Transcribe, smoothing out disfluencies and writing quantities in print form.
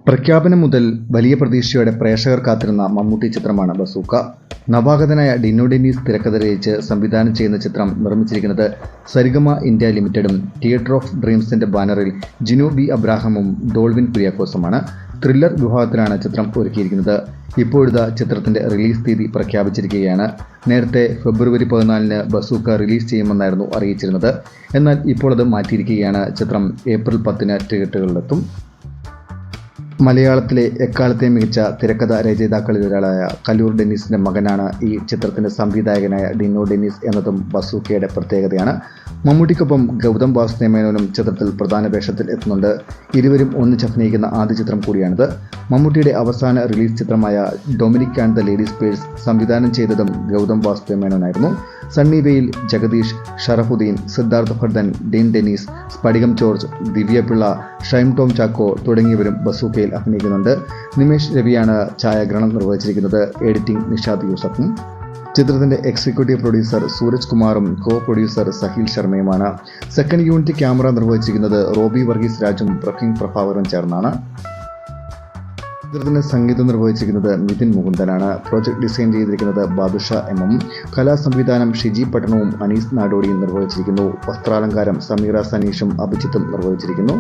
പ്രഖ്യാപനം മുതൽ വലിയ പ്രതീക്ഷയോടെ പ്രേക്ഷകർ കാത്തിരുന്ന മമ്മൂട്ടി ചിത്രമാണ് ബസൂക്ക. നവാഗതനായ ഡിനോ ഡെന്നീസ് തിരക്കഥ രചിച്ച് സംവിധാനം ചെയ്യുന്ന ചിത്രം നിർമ്മിച്ചിരിക്കുന്നത് സരിഗമ ഇന്ത്യ ലിമിറ്റഡും തിയേറ്റർ ഓഫ് ഡ്രീംസിന്റെ ബാനറിൽ ജിനു ബി അബ്രാഹമും ഡോൾവിൻ കുര്യാക്കോസുമാണ്. ത്രില്ലർ വിഭാഗത്തിലാണ് ചിത്രം ഒരുക്കിയിരിക്കുന്നത്. ഇപ്പോഴത്തെ ചിത്രത്തിന്റെ റിലീസ് തീയതി പ്രഖ്യാപിച്ചിരിക്കുകയാണ്. നേരത്തെ ഫെബ്രുവരി 14 ബസൂക്ക റിലീസ് ചെയ്യുമെന്നായിരുന്നു അറിയിച്ചിരുന്നത്. എന്നാൽ ഇപ്പോൾ അത് മാറ്റിയിരിക്കുകയാണ്. ചിത്രം ഏപ്രിൽ 10 തിയേറ്ററുകളിലെത്തും. മലയാളത്തിലെ എക്കാലത്തെ മികച്ച തിരക്കഥ രചയിതാക്കളിൽ ഒരാളായ കല്ലൂർ ഡെന്നീസിന്റെ മകനാണ് ഈ ചിത്രത്തിന്റെ സംവിധായകനായ ഡിനോ ഡെന്നീസ് എന്നതും ബസൂക്കയുടെ പ്രത്യേകതയാണ്. മമ്മൂട്ടിക്കൊപ്പം ഗൗതം വാസുദേവമേനോനും ചിത്രത്തിൽ പ്രധാന വേഷത്തിൽ എത്തുന്നുണ്ട്. ഇരുവരും ഒന്നിച്ചഭിനയിക്കുന്ന ആദ്യ ചിത്രം കൂടിയാണിത്. മമ്മൂട്ടിയുടെ അവസാന റിലീസ് ചിത്രമായ Dominic and the ladies purse സംവിധാനം ചെയ്തതും ഗൗതം വാസുദേവമേനോനായിരുന്നു. സണ്ണി വെയിൽ, ജഗദീഷ്, ഷറഫുദ്ദീൻ, സിദ്ധാർത്ഥ് ഭർദ്ധൻ, ഡീൻ ഡെന്നീസ്, സ്ഫടികം ജോർജ്, ദിവ്യപിള്ള, ഷൈം ടോം ചാക്കോ തുടങ്ങിയവരും ബസൂക്കയിൽ അഭിനയിക്കുന്നുണ്ട്. നിമേഷ് രവിയാണ് ഛായാഗ്രഹണം നിർവഹിച്ചിരിക്കുന്നത്. എഡിറ്റിംഗ് നിഷാദ് യൂസഫും. ചിത്രത്തിന്റെ എക്സിക്യൂട്ടീവ് പ്രൊഡ്യൂസർ സൂരജ് കുമാറും കോ പ്രൊഡ്യൂസർ സഹീൽ ശർമ്മയുമാണ്. സെക്കൻഡ് യൂണിറ്റ് ക്യാമറ നിർവഹിച്ചിരിക്കുന്നത് റോബി വർഗീസ് രാജും പ്രഫീൻ പ്രഭാകറും ചേർന്നാണ്. ചിത്രത്തിന് സംഗീതം നിർവഹിച്ചിരിക്കുന്നത് നിതിൻ മുകുന്ദനാണ്. പ്രോജക്ട് ഡിസൈൻ ചെയ്തിരിക്കുന്നത് ബാദുഷ എമ്മും. കലാസംവിധാനം ഷിജി പട്ടണവും അനീസ് നാടോടിയും നിർവഹിച്ചിരിക്കുന്നു. വസ്ത്രാലങ്കാരം സമീറ സനീഷും അഭിജിത്തും നിർവഹിച്ചിരിക്കുന്നു.